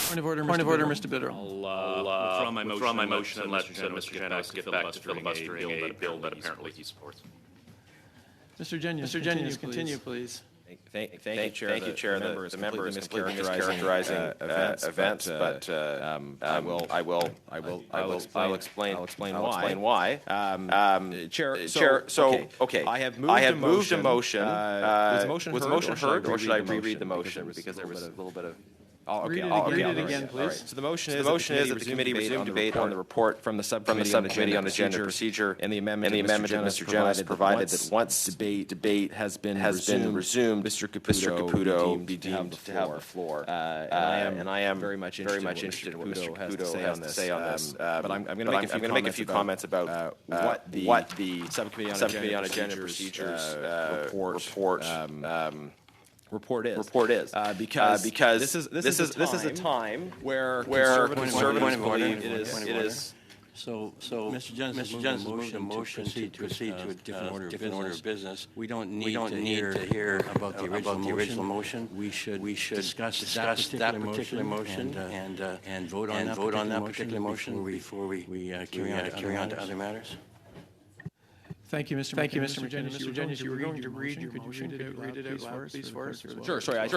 Point of order, Mr. Bitter. I'll withdraw my motion and let Mr. Genos get back to filibustering a bill that apparently he supports. Mr. Genius, continue, please. Thank you, Chair. Thank you, Chair. The member is completely mischaracterizing events, but I will explain why. Chair. Okay. I have moved a motion. Was the motion heard, or should I reread the motion because there was a little bit of. Read it again, please. Right. So the motion is that the committee resume debate on the report from the subcommittee on agenda procedure and the amendment that Mr. Genos provided that once debate has been resumed, Mr. Caputo be deemed to have the floor. And I am very much interested in what Mr. Caputo has to say on this. But I'm going to make a few comments about what the subcommittee on agenda procedures report is because this is a time where conservatives believe it is. So Mr. Genos moved a motion to proceed to a different order of business. We don't need to hear about the original motion. We should discuss that particular motion and vote on that particular motion before we carry on to other matters. Thank you, Mr. Genius. Mr. Genius, you were going to read your motion. Could you read it out loud, please, for us? Sure. Sorry. I'm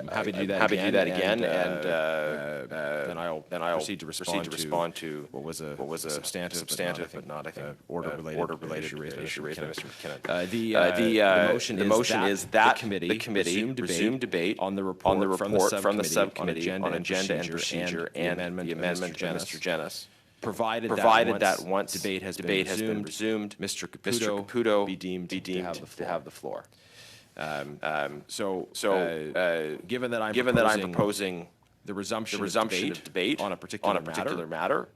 happy to do that again, and then I'll proceed to respond to what was a substantive, but not I think order-related issue raised by Mr. McKinnon. The motion is that the committee resume debate on the report from the subcommittee on agenda and procedure and the amendment by Mr. Genos. Provided that once debate has been resumed, Mr. Caputo be deemed to have the floor. Given that I'm proposing the resummation of debate on a particular matter,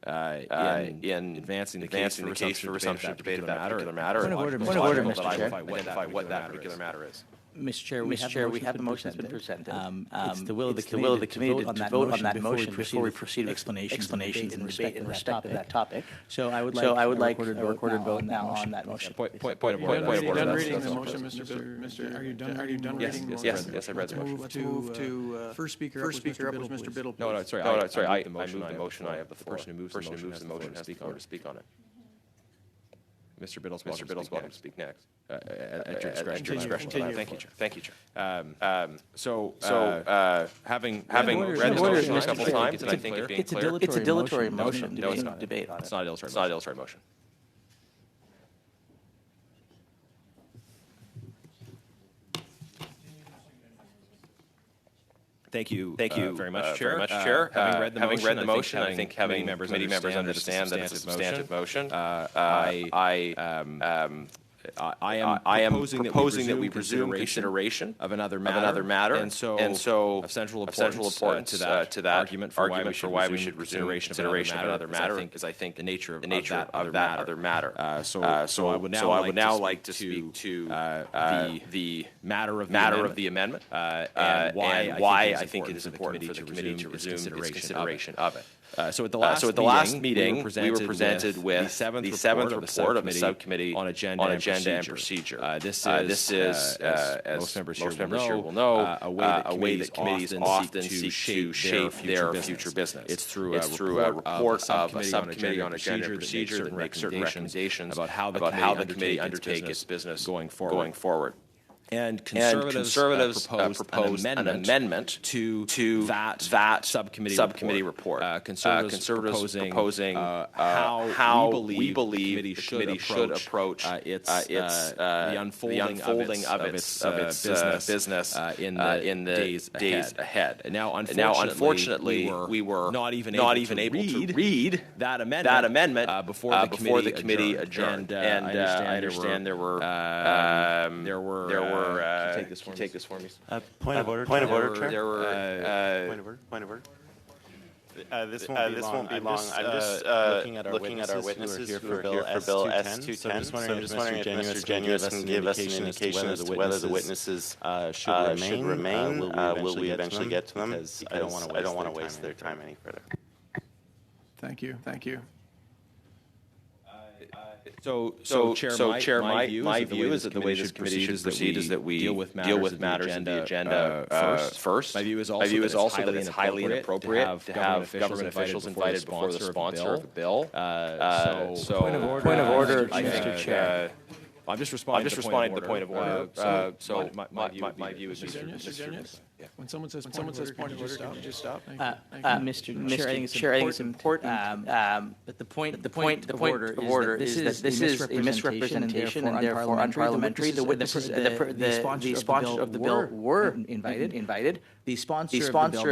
in advancing the case for resumption of debate of that particular matter, Point of order, Mr. Chair. Identify what that particular matter is. Mr. Chair, we have the motion that's been presented. It's the will of the committee to vote on that motion before we proceed with explanation in respect of that topic. So I would like a recorded vote now on that motion. Point of order. Are you done reading the motion, Mr. Are you done reading the motion? Yes, I read the motion. Move to first speaker up was Mr. Biddle. No, sorry. I moved the motion. I have the floor. The person who moves the motion has the floor to speak on it. Mr. Biddle's welcome to speak next. At your discretion. Thank you, Chair. Having read the motion a couple of times, and I think it being clear, it's a dilatory motion. No, it's not. Debate on it. It's not a dilatory motion. Thank you very much, Chair. Having read the motion, I think having committee members understand that it's a substantive motion. I am proposing that we resume consideration of another matter, and so of central importance to that argument for why we should resume consideration of another matter, because I think the nature of that other matter. So I would now like to speak to the matter of the amendment and why I think it is important for the committee to resume its consideration of it. So at the last meeting, we were presented with the seventh report of the subcommittee on agenda and procedure. This is, as most members here will know, a way that committees often seek to shape their future business. It's through a report of a subcommittee on agenda and procedure that makes certain recommendations about how the committee undertake its business going forward. And conservatives proposed an amendment to that subcommittee report. Conservatives proposing how we believe the committee should approach the unfolding of its business in the days ahead. Now, unfortunately, we were not even able to read that amendment before the committee adjourned. And I understand there were. Take this for me. Point of order, Chair. There were Point of order. This won't be long. I'm just looking at our witnesses who are here for Bill S210. So I'm just wondering if Mr. Genuous can give us an indication as to whether the witnesses should remain. Will we eventually get to them? Because I don't want to waste their time any further. Thank you. So, Chair, my view is that the way this committee should proceed is that we deal with matters of the agenda first. My view is also that it's highly inappropriate to have government officials invited before the sponsor of the bill. Point of order, Mr. Chair. I'm just responding to the point of order. So my view is When someone says point of order, just stop. Mr. Chair, I think it's important. But the point of order is that this is a misrepresentation and therefore unparliamentary. The sponsor of the bill were invited. The sponsor of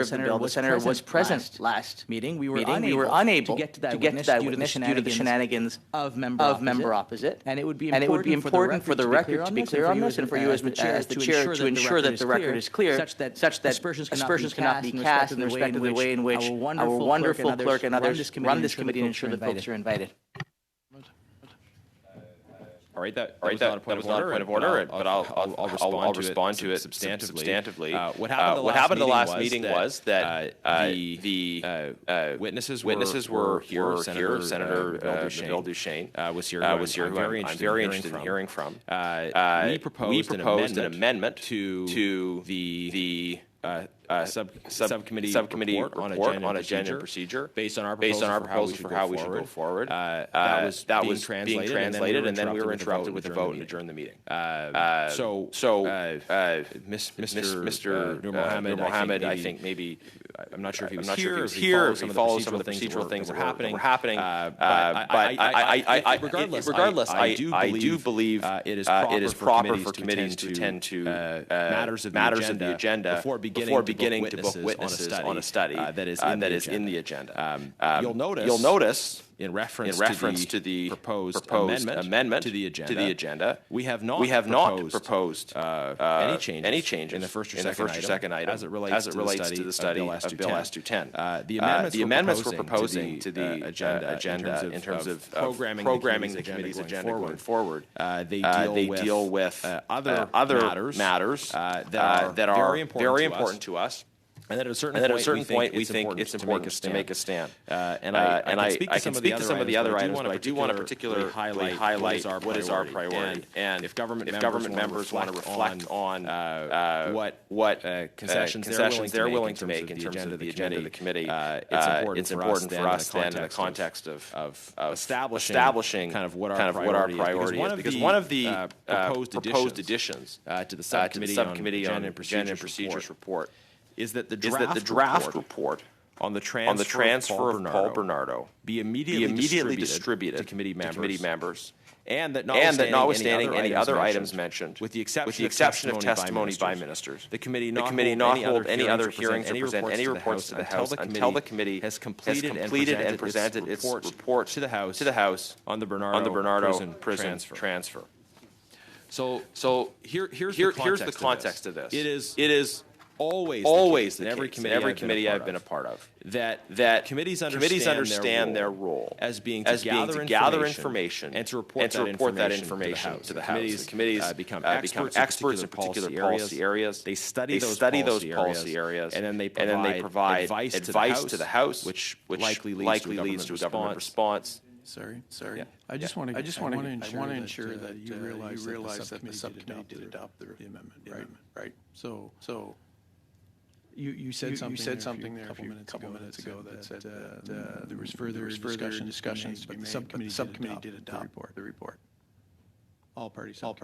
the bill, the senator, was present last meeting. We were unable to get to that witness due to the shenanigans of member opposite. And it would be important for the record to be clear on this, and for you as the chair to ensure that the record is clear, such that aspersions cannot be cast in respect of the way in which our wonderful clerk and others run this committee and ensure that folks are invited. All right, that was not a point of order, but I'll respond to it substantively. What happened the last meeting was that the witnesses were here. Senator Bill Duchesne was here, who I'm very interested in hearing from. We proposed an amendment to the subcommittee report on agenda and procedure based on our proposal for how we should go forward. That was being translated, and then we were interrupted with a vote and adjourned the meeting. Mr. Nur Mohammed, I think maybe I'm not sure if he was here. If he followed some of the procedural things that were happening. But regardless, I do believe it is proper for committees to attend to matters of the agenda before beginning to book witnesses on a study that is in the agenda. You'll notice in reference to the proposed amendment to the agenda, we have not proposed any change in the first or second item as it relates to the study of Bill S-210. The amendments we're proposing to the agenda in terms of programming the committee's agenda going forward, they deal with other matters that are very important to us. And then at a certain point, we think it's important to make a stand. And I can speak to some of the other items, but I do want to particularly highlight what is our priority. And if government members want to reflect on what concessions they're willing to make in terms of the agenda of the committee, it's important for us then in the context of establishing kind of what our priority is. Because one of the proposed additions to the subcommittee on agenda and procedures report is that the draft report on the transfer of Paul Bernardo be immediately distributed to committee members, and that notwithstanding any other items mentioned, with the exception of testimony by ministers, the committee not hold any other hearings or present any reports to the House until the committee has completed and presented its report to the House on the Bernardo prison transfer. So here's the context of this. It is always in every committee I've been a part of that committees understand their role as being to gather information and to report that information to the House. The committees become experts in particular policy areas. They study those policy areas, and then they provide advice to the House, which likely leads to a government response. Sorry. Yeah. I just want to ensure that you realize that the subcommittee did adopt the amendment, right? So. You said something there a couple minutes ago that said there was further discussions, but the subcommittee did adopt the report. All parties. So the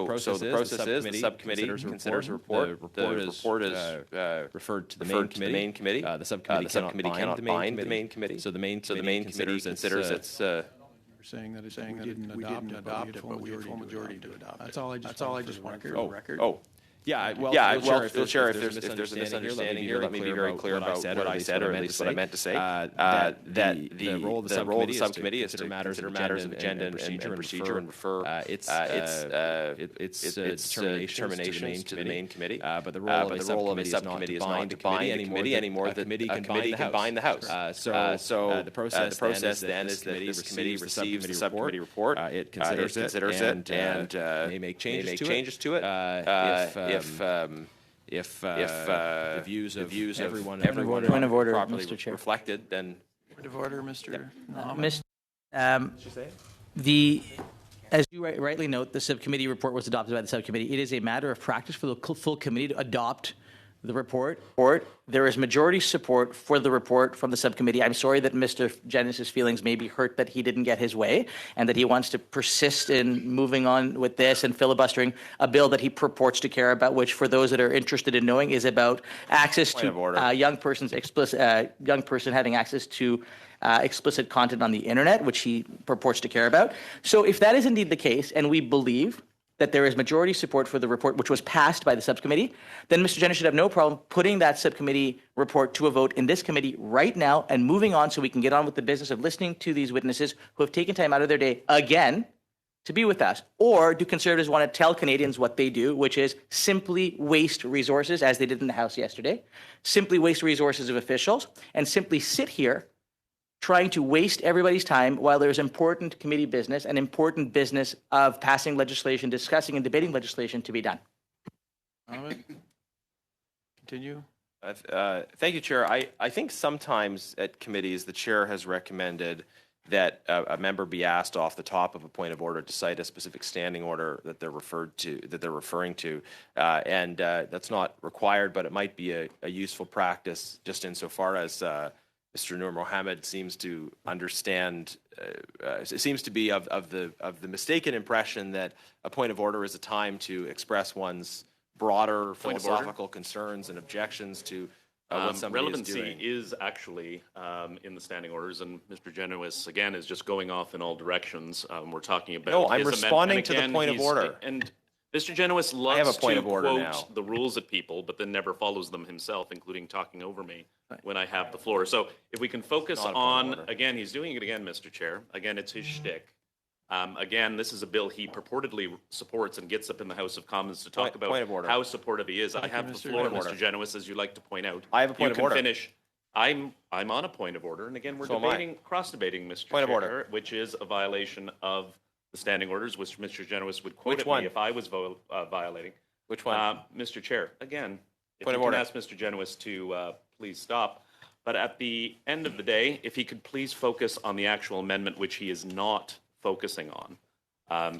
process is the subcommittee considers a report. The report is referred to the main committee. The subcommittee cannot bind the main committee. So the main committee considers its. You're saying that we didn't adopt it, but we had a full majority to adopt it. That's all I just want to clear the record. Yeah, Chair, if there's a misunderstanding here, let me be very clear about what I said, or at least what I meant to say. That the role of the subcommittee is to consider matters of agenda and procedure and refer its determinations to the main committee. But the role of a subcommittee is not to bind a committee anymore. The committee can bind the House. So the process then is that this committee receives the subcommittee report. It considers it and may make changes to it. If the views of everyone point of order, properly Mr. Chair. reflected, then Point of order, Mr. Nahum. As you rightly note, the subcommittee report was adopted by the subcommittee. It is a matter of practice for the full committee to adopt the report. There is majority support for the report from the subcommittee. I'm sorry that Mr. Genis's feelings may be hurt that he didn't get his way and that he wants to persist in moving on with this and filibustering a bill that he purports to care about, which for those that are interested in knowing is about access to young person having access to explicit content on the internet, which he purports to care about. So if that is indeed the case, and we believe that there is majority support for the report, which was passed by the subcommittee, then Mr. Jenner should have no problem putting that subcommittee report to a vote in this committee right now and moving on so we can get on with the business of listening to these witnesses who have taken time out of their day again to be with us. Or do Conservatives want to tell Canadians what they do, which is simply waste resources, as they did in the House yesterday, simply waste resources of officials, and simply sit here trying to waste everybody's time while there's important committee business and important business of passing legislation, discussing and debating legislation to be done. Ahmed? Continue. Thank you, Chair. I think sometimes at committees, the Chair has recommended that a member be asked off the top of a point of order to cite a specific standing order that they're referring to, and that's not required, but it might be a useful practice just insofar as Mr. Noor Mohammed seems to understand, it seems to be of the mistaken impression that a point of order is a time to express one's broader philosophical concerns and objections to what somebody relevancy is doing. is actually in the standing orders, and Mr. Genuis, again, is just going off in all directions. We're talking about No, I'm his responding to the point of order. And Mr. Genuis loves have a point to of order quote now. the rules at people, but then never follows them himself, including talking over me when I have the floor. So if we can focus Not a point of on, order. again, he's doing it again, Mr. Chair. Again, it's his shtick. Again, this is a bill he purportedly supports and gets up in the House of Commons to talk Point of about order. how supportive he is. I have the Mr. floor, Point Mr. Genuis, as you like to point out. I have a point of order. You can finish. I'm on a point of order, and again, we're So am I. debating, cross-debating, Mr. Point of Chair, order. which is a violation of the standing orders, which Mr. Genuis would quote Which at one? me if I was violating. Which one? Mr. Chair, again, if Point you of can order. ask Mr. Genuis to please stop. But at the end of the day, if he could please focus on the actual amendment, which he is not focusing on.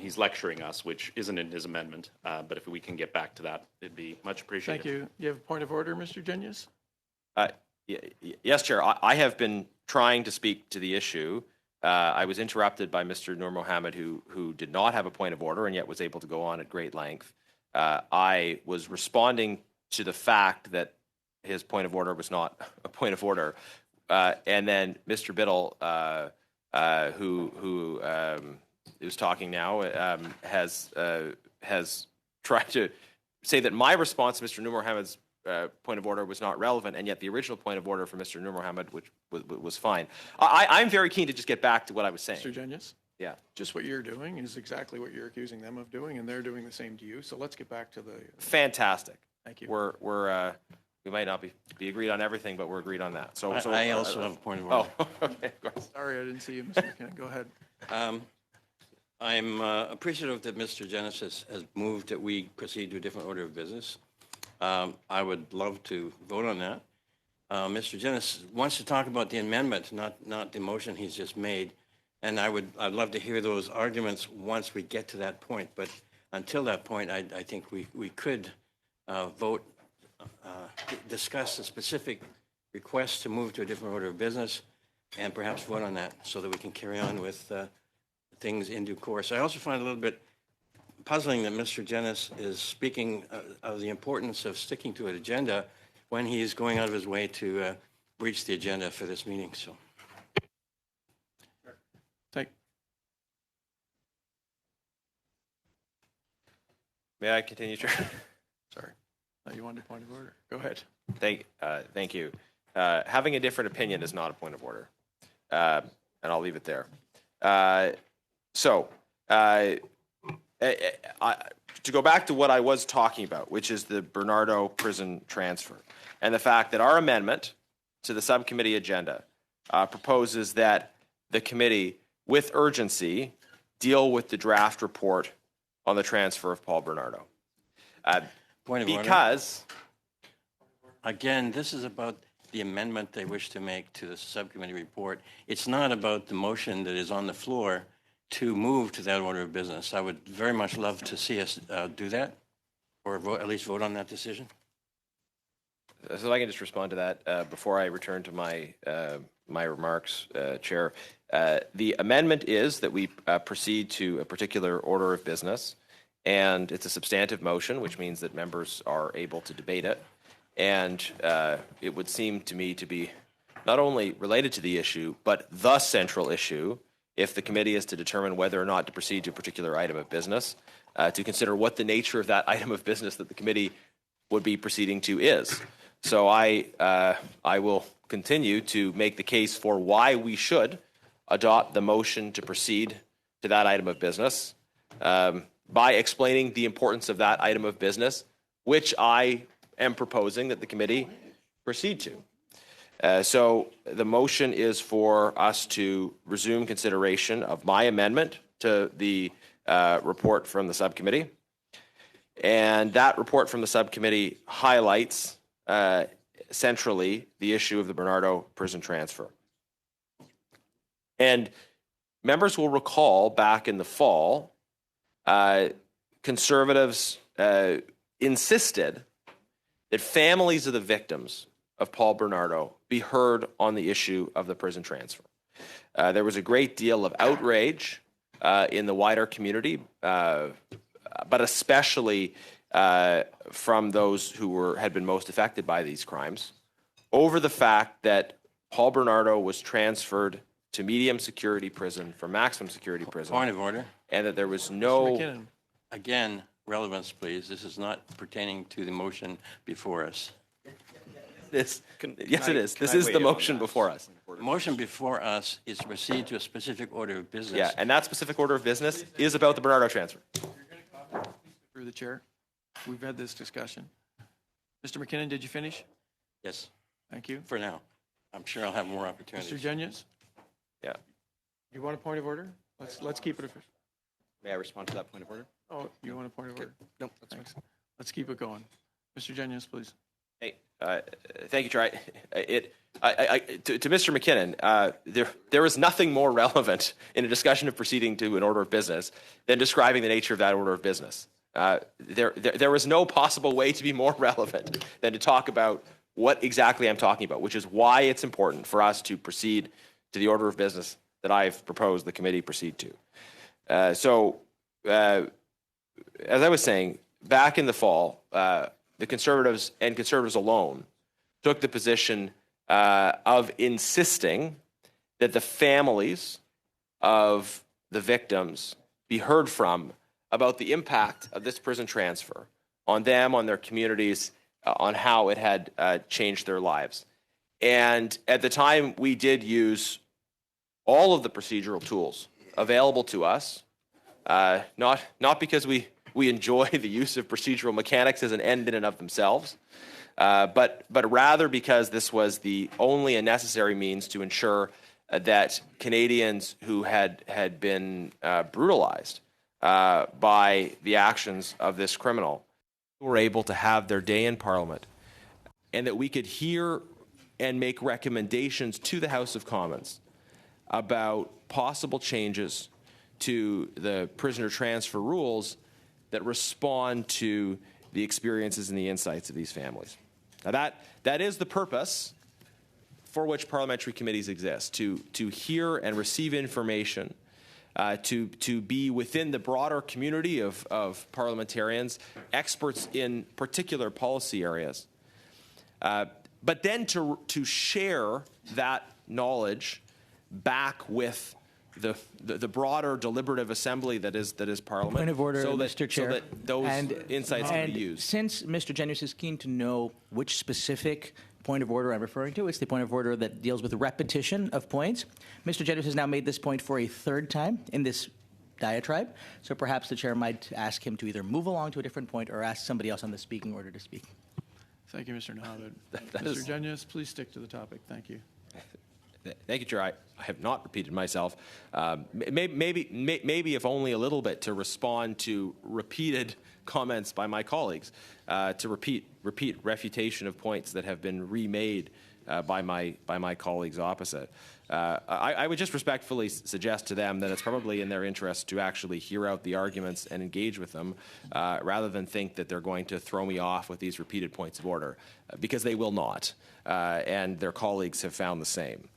He's lecturing us, which isn't in his amendment. But if we can get back to that, it'd be much appreciated. Thank you. You have a point of order, Mr. Genius? Yes, Chair. I have been trying to speak to the issue. I was interrupted by Mr. Noor Mohammed, who did not have a point of order and yet was able to go on at great length. I was responding to the fact that his point of order was not a point of order. And then Mr. Biddle, who is talking now, has tried to say that my response to Mr. Noor Mohammed's point of order was not relevant, and yet the original point of order for Mr. Noor Mohammed, which was fine. I'm very keen to just get back to what I was saying. Mr. Genius? Yeah. Just what you're doing is exactly what you're accusing them of doing, and they're doing the same to you. So let's get back to the... Fantastic. Thank you. We might not be agreed on everything, but we're agreed on that. So I also have a point of order. Oh, okay, of course. Sorry, I didn't see you, Mr. McKinnon. Go ahead. I'm appreciative that Mr. Genesis has moved that we proceed to a different order of business. I would love to vote on that. Mr. Genesis wants to talk about the amendment, not the motion he's just made. And I'd love to hear those arguments once we get to that point. But until that point, I think we could vote, discuss a specific request to move to a different order of business and perhaps vote on that so that we can carry on with things in due course. I also find it a little bit puzzling that Mr. Genis is speaking of the importance of sticking to an agenda when he is going out of his way to breach the agenda for this meeting. So, May I continue, Chair? Sorry. You wanted a point of order. Go ahead. Thank you. Having a different opinion is not a point of order, and I'll leave it there. To go back to what I was talking about, which is the Bernardo prison transfer, and the fact that our amendment to the subcommittee agenda proposes that the committee, with urgency, deal with the draft report on the transfer of Paul Bernardo. point of order. Because... Again, this is about the amendment they wish to make to the subcommittee report. It's not about the motion that is on the floor to move to that order of business. I would very much love to see us do that, or vote, at least vote on that decision. So if I can just respond to that before I return to my my remarks, Chair. The amendment is that we proceed to a particular order of business, and it's a substantive motion, which means that members are able to debate it. And it would seem to me to be not only related to the issue, but the central issue, if the committee is to determine whether or not to proceed to a particular item of business, to consider what the nature of that item of business that the committee would be proceeding to is. So I will continue to make the case for why we should adopt the motion to proceed to that item of business by explaining the importance of that item of business, which I am proposing that the committee proceed to. So the motion is for us to resume consideration of my amendment to the report from the subcommittee. And that report from the subcommittee highlights centrally the issue of the Bernardo prison transfer. And members will recall back in the fall, Conservatives insisted that families of the victims of Paul Bernardo be heard on the issue of the prison transfer. There was a great deal of outrage in the wider community, but especially from those who had been most affected by these crimes, over the fact that Paul Bernardo was transferred to medium security prison from maximum security prison. Point of order. And that there was no... Again, relevance, please. This is not pertaining to the motion before us. Yes, it is. This is the motion before us. The motion before us is to proceed to a specific order of business. Yeah, and that specific order of business is about the Bernardo transfer. Through the chair, we've had this discussion. Mr. McKinnon, did you finish? Yes. Thank you. For now. I'm sure I'll have more opportunities. Mr. Genius? Yeah. You want a point of order? Let's keep it official. May I respond to that point of order? Oh, you want a point of order? No, thanks. Let's keep it going. Mr. Genius, please. Hey, thank you, Troy. To Mr. McKinnon, there is nothing more relevant in a discussion of proceeding to an order of business than describing the nature of that order of business. There is no possible way to be more relevant than to talk about what exactly I'm talking about, which is why it's important for us to proceed to the order of business that I've proposed the committee proceed to. As I was saying, back in the fall, the Conservatives and Conservatives alone took the position of insisting that the families of the victims be heard from about the impact of this prison transfer on them, on their communities, on how it had changed their lives. And at the time, we did use all of the procedural tools available to us, not because we enjoy the use of procedural mechanics as an end in and of themselves, but rather because this was the only and necessary means to ensure that Canadians who had been brutalized by the actions of this criminal were able to have their day in Parliament, and that we could hear and make recommendations to the House of Commons about possible changes to the prisoner transfer rules that respond to the experiences and the insights of these families. Now that is the purpose for which parliamentary committees exist, to hear and receive information, to be within the broader community of parliamentarians, experts in particular policy areas, but then to share that knowledge back with the broader deliberative assembly that is Parliament. Point of order, so Mr. Chair. So that those insights can be used. Since Mr. Genius is keen to know which specific point of order I'm referring to, it's the point of order that deals with repetition of points. Mr. Genius has now made this point for a third time in this diatribe, so perhaps the chair might ask him to either move along to a different point or ask somebody else on the speaking order to speak. Thank you, Mr. Navid. Mr. Genius, please stick to the topic. Thank you. Thank you, Chair. I have not repeated myself. Maybe if only a little bit to respond to repeated comments by my colleagues, to repeat refutation of points that have been remade by my colleagues opposite. I would just respectfully suggest to them that it's probably in their interest to actually hear out the arguments and engage with them, rather than think that they're going to throw me off with these repeated points of order, because they will not, and their colleagues have found the same.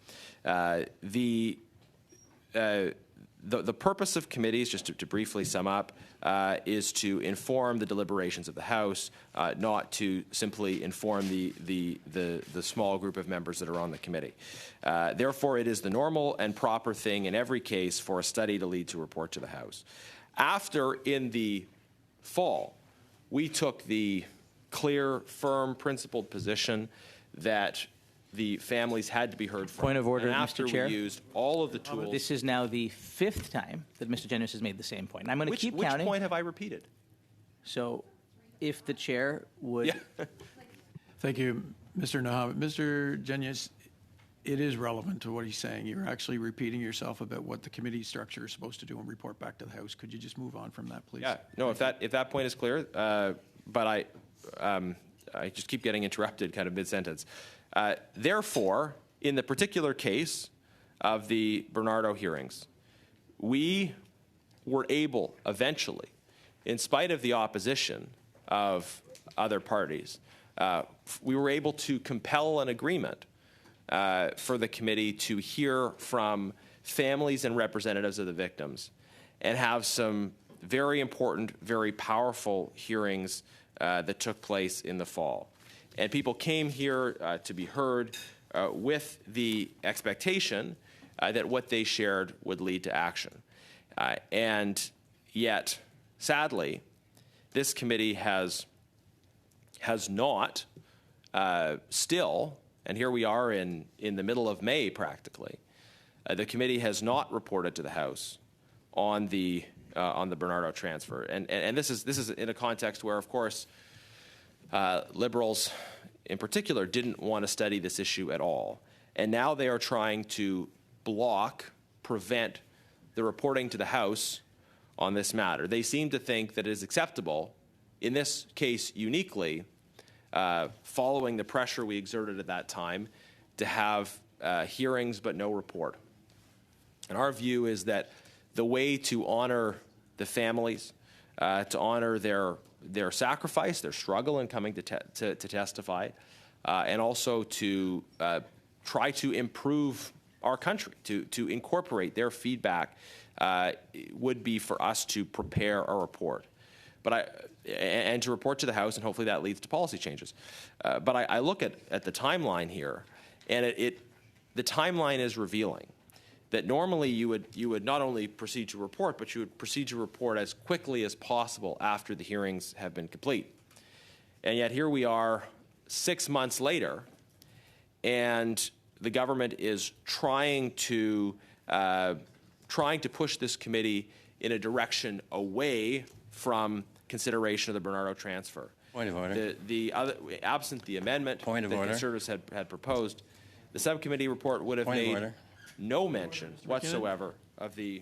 The purpose of committees, just to briefly sum up, is to inform the deliberations of the House, not to simply inform the small group of members that are on the committee. Therefore, it is the normal and proper thing in every case for a study to lead to a report to the House. After, in the fall, we took the clear, firm, principled position that the families had to be heard from. Point of order, and after Mr. Chair. we used all of the tools. This is now the 5th time that Mr. Genuis has made the same point. And I'm going to keep counting. Which point have I repeated? So, if the chair would... Yeah. Thank you, Mr. Nahav. Mr. Genuis, it is relevant to what he's saying. You're actually repeating yourself about what the committee structure is supposed to do and report back to the House. Could you just move on from that, please? Yeah. No, if that point is clear, but I just keep getting interrupted kind of mid-sentence. Therefore, in the particular case of the Bernardo hearings, we were able eventually, in spite of the opposition of other parties, we were able to compel an agreement for the committee to hear from families and representatives of the victims and have some very important, very powerful hearings that took place in the fall. And people came here to be heard with the expectation that what they shared would lead to action. And yet, sadly, this committee has not still, and here we are in the middle of May practically, the committee has not reported to the House on the Bernardo transfer. And this is in a context where, of course, Liberals in particular didn't want to study this issue at all. And now they are trying to prevent the reporting to the House on this matter. They seem to think that it is acceptable, in this case uniquely, following the pressure we exerted at that time, to have hearings but no report. And our view is that the way to honor the families, to honor their sacrifice, their struggle in coming to testify, and also to try to improve our country, to incorporate their feedback, would be for us to prepare a report. And to report to the House, and hopefully that leads to policy changes. But I look at the timeline here, and the timeline is revealing that normally you would not only proceed to report, but you would proceed to report as quickly as possible after the hearings have been complete. And yet here we are 6 months later, and the government is trying to push this committee in a direction away from consideration of the Bernardo transfer. Point of order. Absent the amendment that Conservatives had proposed, the subcommittee report would have made no mention whatsoever of the...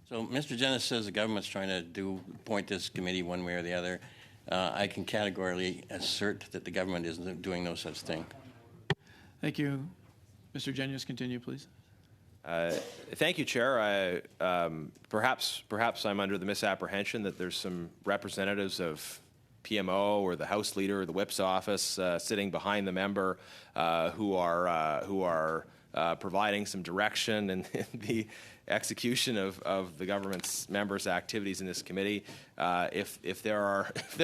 So Mr. Genuis says the government's trying to point this committee one way or the other. I can categorically assert that the government is doing no such thing. Thank you. Mr. Genuis, continue, please. Thank you, Chair. Perhaps I'm under the misapprehension that there's some representatives of PMO or the House Leader or the Whip's office sitting behind the member who are providing some direction in the execution of the government's members' activities in this committee. If there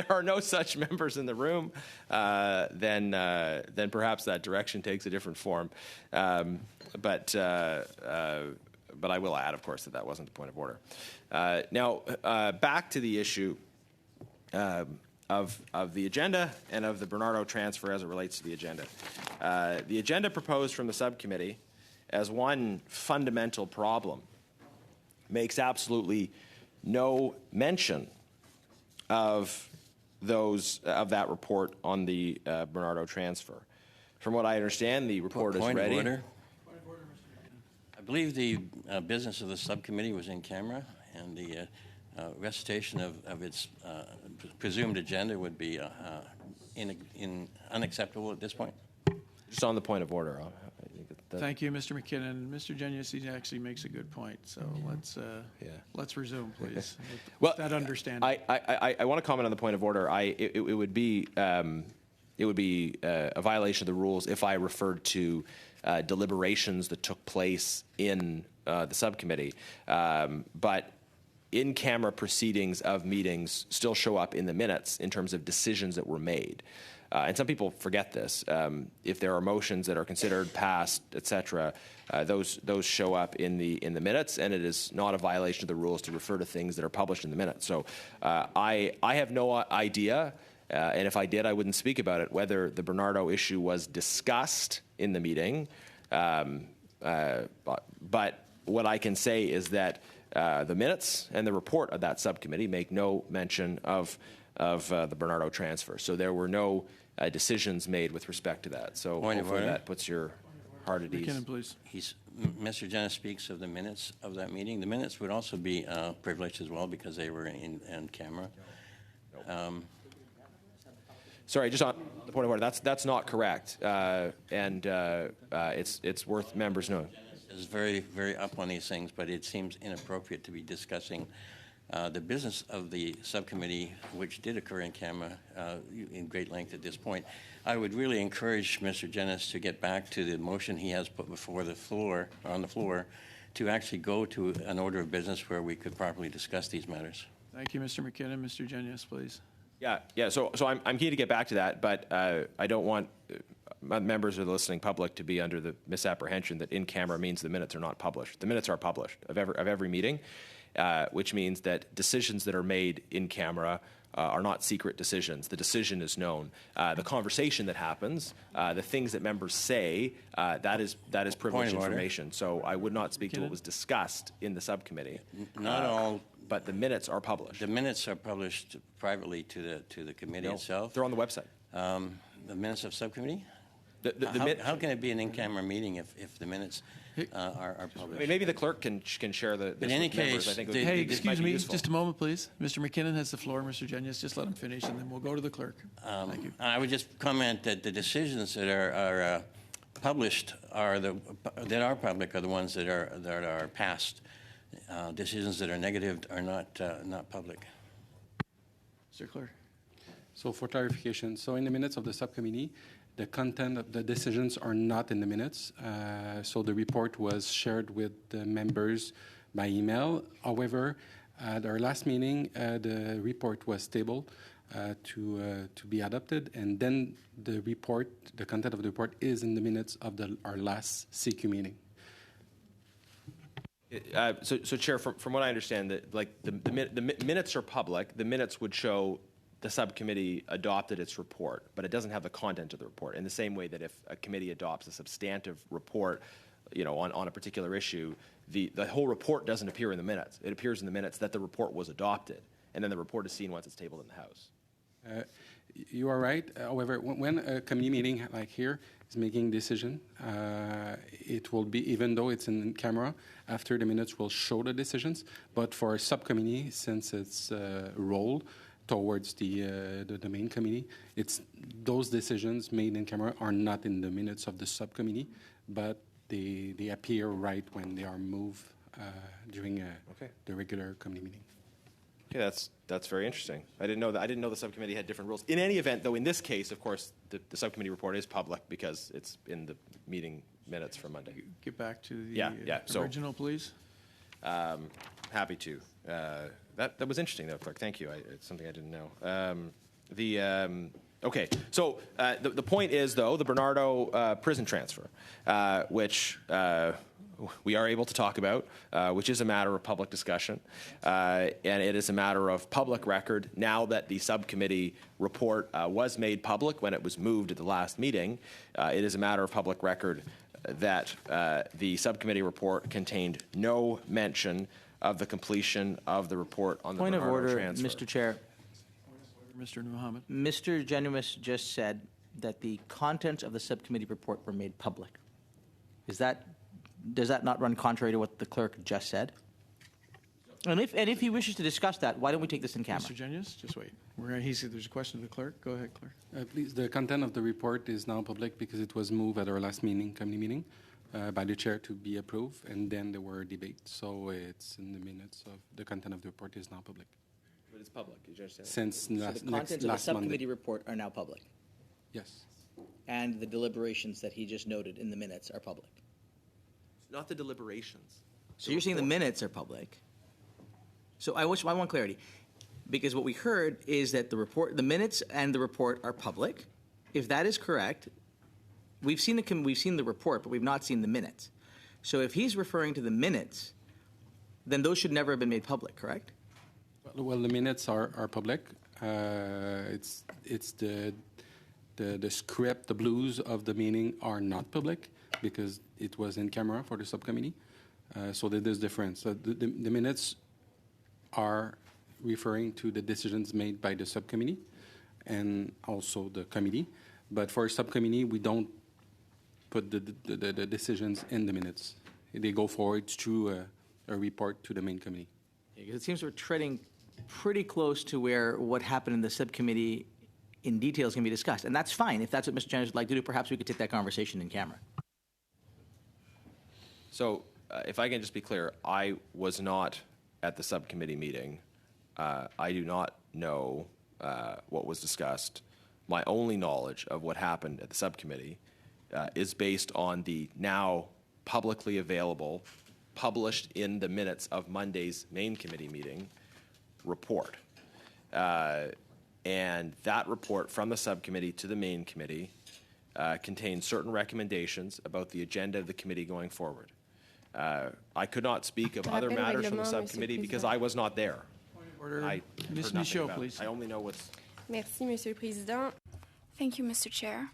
are no such members in the room, then perhaps that direction takes a different form. But I will add, of course, that wasn't the point of order. Now, back to the issue of the agenda and of the Bernardo transfer as it relates to the agenda. The agenda proposed from the subcommittee as one fundamental problem makes absolutely no mention of that report on the Bernardo transfer. From what I understand, the report is ready. Point of order. I believe the business of the subcommittee was in camera, and the recitation of its presumed agenda would be unacceptable at this point. Just on the point of order. Thank you, Mr. McKinnon. Mr. Genuis, he actually makes a good point. So let's resume, please. Well, that understanding. I want to comment on the point of order. It would be a violation of the rules if I referred to deliberations that took place in the subcommittee, but in-camera proceedings of meetings still show up in the minutes in terms of decisions that were made. And some people forget this. If there are motions that are considered, passed, etc., those show up in the minutes, and it is not a violation of the rules to refer to things that are published in the minutes. So I have no idea, and if I did, I wouldn't speak about it, whether the Bernardo issue was discussed in the meeting. But what I can say is that the minutes and the report of that subcommittee make no mention of the Bernardo transfer. So there were no decisions made with respect to that. So hopefully that puts your heart at ease. McKinnon, please. Mr. Genuis speaks of the minutes of that meeting. The minutes would also be privileged as well because they were in camera. Sorry, just on the point of order, that's not correct, and it's worth members knowing. Is very, very up on these things, but it seems inappropriate to be discussing the business of the subcommittee, which did occur in camera in great length at this point. I would really encourage Mr. Genuis to get back to the motion he has put before the floor, on the floor, to actually go to an order of business where we could properly discuss these matters. Thank you, Mr. McKinnon. Mr. Genuis, please. Yeah. So I'm keen to get back to that, but I don't want members of the listening public to be under the misapprehension that in camera means the minutes are not published. The minutes are published of every meeting, which means that decisions that are made in camera are not secret decisions. The decision is known. The conversation that happens, the things that members say, that is privileged information. So I would not speak to what was discussed in the subcommittee. Not all. But the minutes are published. The minutes are published privately to the committee itself. They're on the website. The minutes of subcommittee? How can it be an in-camera meeting if the minutes are published? I mean, maybe the clerk can share the. In any case, I think hey, excuse me, just a moment, please. Mr. McKinnon has the floor. Mr. Genuis, just let him finish, and then we'll go to the clerk. Thank you. I would just comment that the decisions that are published that are public are the ones that are passed. Decisions that are negative are not public. Mr. Clerk. So for clarification, so in the minutes of the subcommittee, the content of the decisions are not in the minutes. So the report was shared with the members by email. However, at our last meeting, the report was tabled to be adopted, and then the content of the report is in the minutes of our last SECU meeting. So Chair, from what I understand, the minutes are public. The minutes would show the subcommittee adopted its report, but it doesn't have the content of the report. In the same way that if a committee adopts a substantive report, on a particular issue, the whole report doesn't appear in the minutes. It appears in the minutes that the report was adopted, and then the report is seen once it's tabled in the House. You are right. However, when a committee meeting like here is making decision, it will be, even though it's in camera, after the minutes will show the decisions. But for a subcommittee, since it's rolled towards the main committee, those decisions made in camera are not in the minutes of the subcommittee, but they appear right when they are moved during the regular committee meeting. Okay, that's very interesting. I didn't know that. I didn't know the subcommittee had different rules. In any event, though, in this case, of course, the subcommittee report is public because it's in the meeting minutes from Monday. Get back to the original, please. Happy to. That was interesting, though, Clerk. Thank you. It's something I didn't know. Okay, so the point is, though, the Bernardo prison transfer, which we are able to talk about, which is a matter of public discussion, and it is a matter of public record. Now that the subcommittee report was made public when it was moved at the last meeting, it is a matter of public record that the subcommittee report contained no mention of the completion of the report on the Bernardo transfer. Mr. Chair. Mr. Mohammed. Mr. Genuis just said that the contents of the subcommittee report were made public. Does that not run contrary to what the clerk just said? And if he wishes to discuss that, why don't we take this in camera? Mr. Genius, just wait. There's a question to the clerk. Go ahead, clerk. Please, the content of the report is now public because it was moved at our last committee meeting by the chair to be approved, and then there were debates. So it's in the minutes of the content of the report is now public. But it's public. Did you understand? Since So the contents of the subcommittee report are now public, Yes. and the deliberations that he just noted in the minutes are public. Not the deliberations. So you're saying the minutes are public. So I want clarity, because what we heard is that the minutes and the report are public. If that is correct, we've seen the report, but we've not seen the minutes. So if he's referring to the minutes, then those should never have been made public, correct? Well, the minutes are public. It's the script, the blues of the meeting are not public because it was in camera for the subcommittee. So there's difference. So the minutes are referring to the decisions made by the subcommittee and also the committee. But for a subcommittee, we don't put the decisions in the minutes. They go forward through a report to the main committee. Because it seems we're treading pretty close to where what happened in the subcommittee in details can be discussed. And that's fine. If that's what Mr. Jennings would like to do, perhaps we could take that conversation in camera. So if I can just be clear, I was not at the subcommittee meeting. I do not know what was discussed. My only knowledge of what happened at the subcommittee is based on the now publicly available, published in the minutes of Monday's main committee meeting report. And that report from the subcommittee to the main committee contains certain recommendations about the agenda of the committee going forward. I could not speak of other matters from the subcommittee because I was not there. Order. Ms. Michaud, please. I only know what's... Merci, Monsieur le Président. Thank you, Mr. Chair.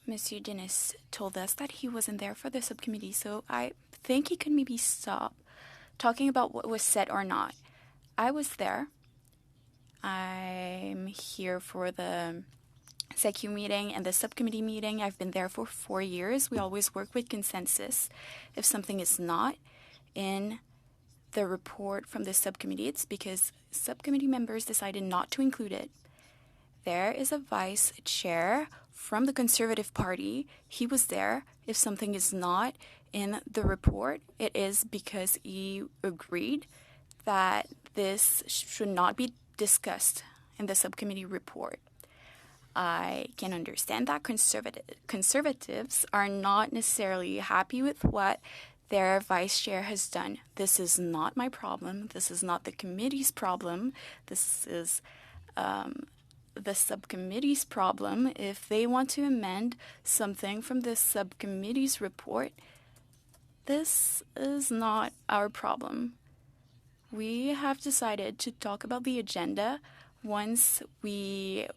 Monsieur Dennis told us that he wasn't there for the subcommittee, so I think he could maybe stop talking about what was said or not. I was there. I'm here for the SECU meeting and the subcommittee meeting. I've been there for 4 years. We always work with consensus. If something is not in the report from the subcommittee, it's because subcommittee members decided not to include it. There is a vice chair from the Conservative Party. He was there. If something is not in the report, it is because he agreed that this should not be discussed in the subcommittee report. I can understand that conservatives are not necessarily happy with what their vice chair has done. This is not my problem. This is not the committee's problem. This is the subcommittee's problem. If they want to amend something from the subcommittee's report, this is not our problem. We have decided to talk about the agenda once we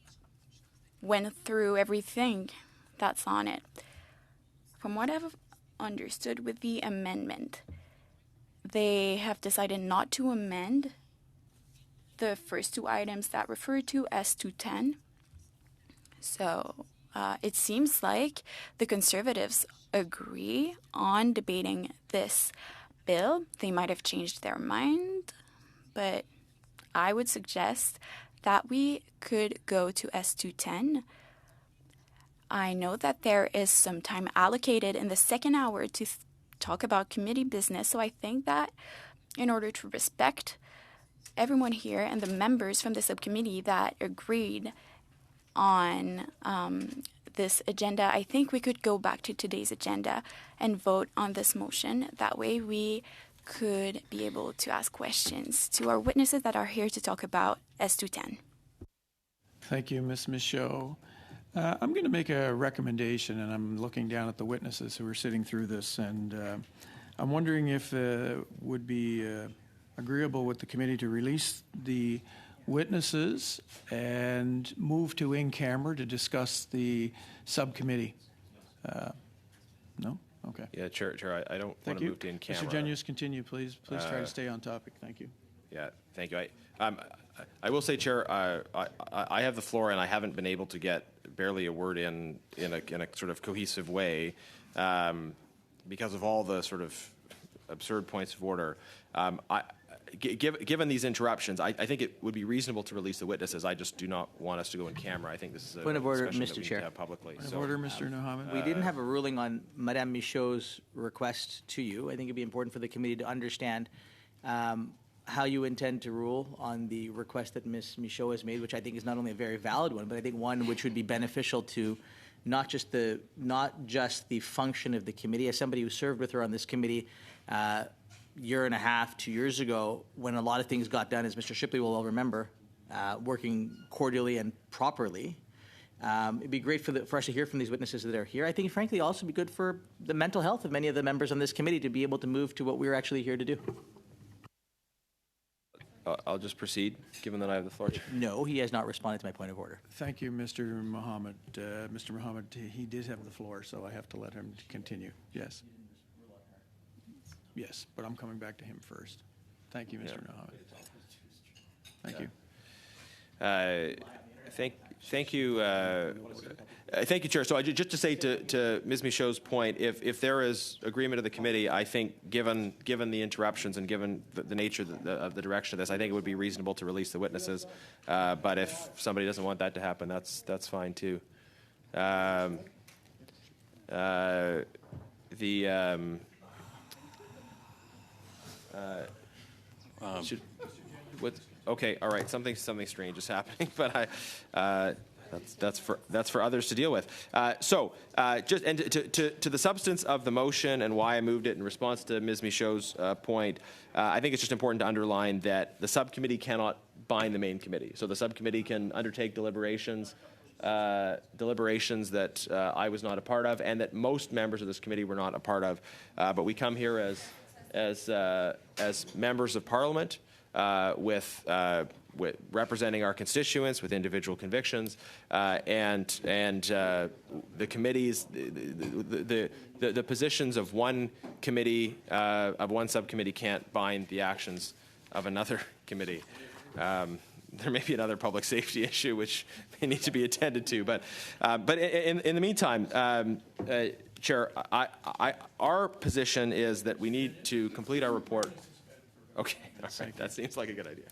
went through everything that's on it. From what I've understood with the amendment, they have decided not to amend the first two items that refer to S210. So it seems like the Conservatives agree on debating this bill. They might have changed their mind, but I would suggest that we could go to S210. I know that there is some time allocated in the second hour to talk about committee business, so I think that in order to respect everyone here and the members from the subcommittee that agreed on this agenda, I think we could go back to today's agenda and vote on this motion. That way we could be able to ask questions to our witnesses that are here to talk about S210. Thank you, Ms. Michaud. I'm going to make a recommendation, and I'm looking down at the witnesses who are sitting through this, and I'm wondering if it would be agreeable with the committee to release the witnesses and move to in camera to discuss the subcommittee. No? Okay. Yeah, Chair, I don't want to move to in camera. Mr. Genius, continue, please. Please try to stay on topic. Thank you. Yeah, thank you. I will say, Chair, I have the floor, and I haven't been able to get barely a word in a sort of cohesive way because of all the sort of absurd points of order. Given these interruptions, I think it would be reasonable to release the witnesses. I just do not want us to go in camera. I think this is a point of order, discussion that Mr. we Chair. need to have publicly. Point of order, Mr. Mohammed. We didn't have a ruling on Madame Michaud's request to you. I think it'd be important for the committee to understand how you intend to rule on the request that Ms. Michaud has made, which I think is not only a very valid one, but I think one which would be beneficial to not just the function of the committee. As somebody who served with her on this committee year and a half, 2 years ago, when a lot of things got done, as Mr. Shipley will well remember, working cordially and properly. It'd be great for us to hear from these witnesses that are here. I think, frankly, also be good for the mental health of many of the members on this committee to be able to move to what we're actually here to do. I'll just proceed, given that I have the floor. No, he has not responded to my point of order. Thank you, Mr. Mohammed. Mr. Mohammed, he did have the floor, so I have to let him continue. Yes. Yes, but I'm coming back to him first. Thank you, Mr. Mohammed. Thank you. Thank you. Thank you, Chair. So just to say to Ms. Michaud's point, if there is agreement of the committee, I think given the interruptions and given the nature of the direction of this, I think it would be reasonable to release the witnesses. But if somebody doesn't want that to happen, that's fine too. Okay, all right. Something strange is happening, but that's for others to deal with. To the substance of the motion and why I moved it in response to Ms. Michaud's point, I think it's just important to underline that the subcommittee cannot bind the main committee. So the subcommittee can undertake deliberations that I was not a part of, and that most members of this committee were not a part of. But we come here as members of Parliament. With representing our constituents, with individual convictions, and the committees, the positions of one committee, of one subcommittee can't bind the actions of another committee. There may be another public safety issue which may need to be attended to, but in the meantime, Chair, our position is that we need to complete our report. Okay, all right. That seems like a good idea.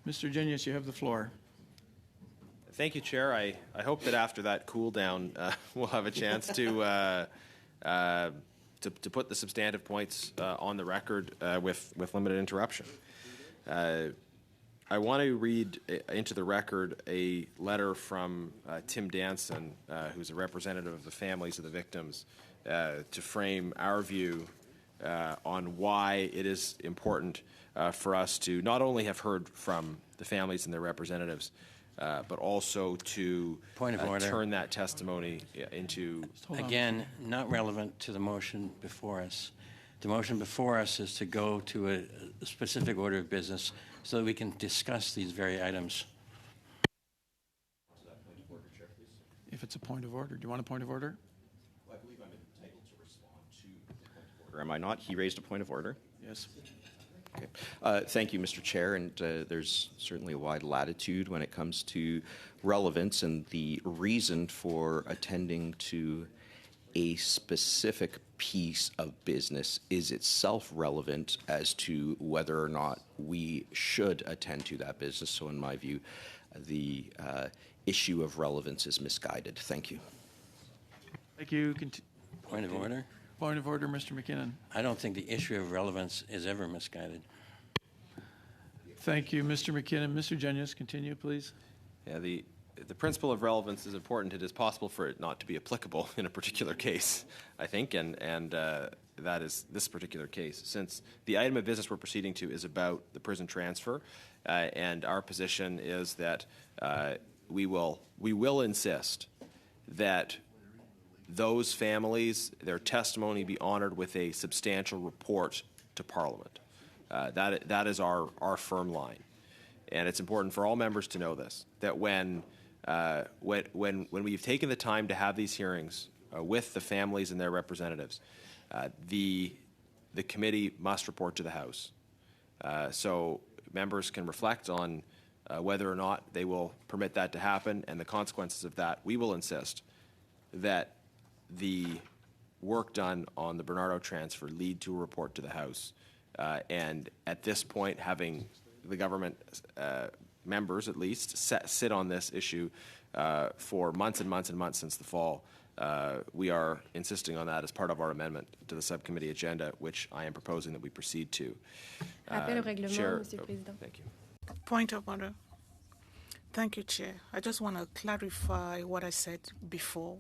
Mr. Genius, you have the floor. Thank you, Chair. I hope that after that cool down, we'll have a chance to put the substantive points on the record with limited interruption. I want to read into the record a letter from Tim Danson, who's a representative of the families of the victims, to frame our view on why it is important for us to not only have heard from the families and their representatives, but also to turn that testimony into... Again, not relevant to the motion before us. The motion before us is to go to a specific order of business so that we can discuss these very items. If it's a point of order. Do you want a point of order? Well, I believe I'm entitled to respond to the point of order. Am I not? He raised a point of order. Yes. Okay. Thank you, Mr. Chair, and there's certainly a wide latitude when it comes to relevance, and the reason for attending to a specific piece of business is itself relevant as to whether or not we should attend to that business. So in my view, the issue of relevance is misguided. Thank you. Thank you. Point of order? Point of order, Mr. McKinnon. I don't think the issue of relevance is ever misguided. Thank you, Mr. McKinnon. Mr. Genius, continue, please. Yeah, the principle of relevance is important. It is possible for it not to be applicable in a particular case, I think, and that is this particular case. Since the item of business we're proceeding to is about the prison transfer, and our position is that we will insist that those families, their testimony be honored with a substantial report to Parliament. That is our firm line, and it's important for all members to know this. That when we've taken the time to have these hearings with the families and their representatives, the committee must report to the House, so members can reflect on whether or not they will permit that to happen and the consequences of that. We will insist that the work done on the Bernardo transfer lead to a report to the House. And at this point, having the government members, at least, sit on this issue for months and months and months since the fall, we are insisting on that as part of our amendment to the subcommittee agenda, which I am proposing that we proceed to. Rappel au règlement, Chair, Monsieur le Président. Thank you. Point of order. Thank you, Chair. I just want to clarify what I said before.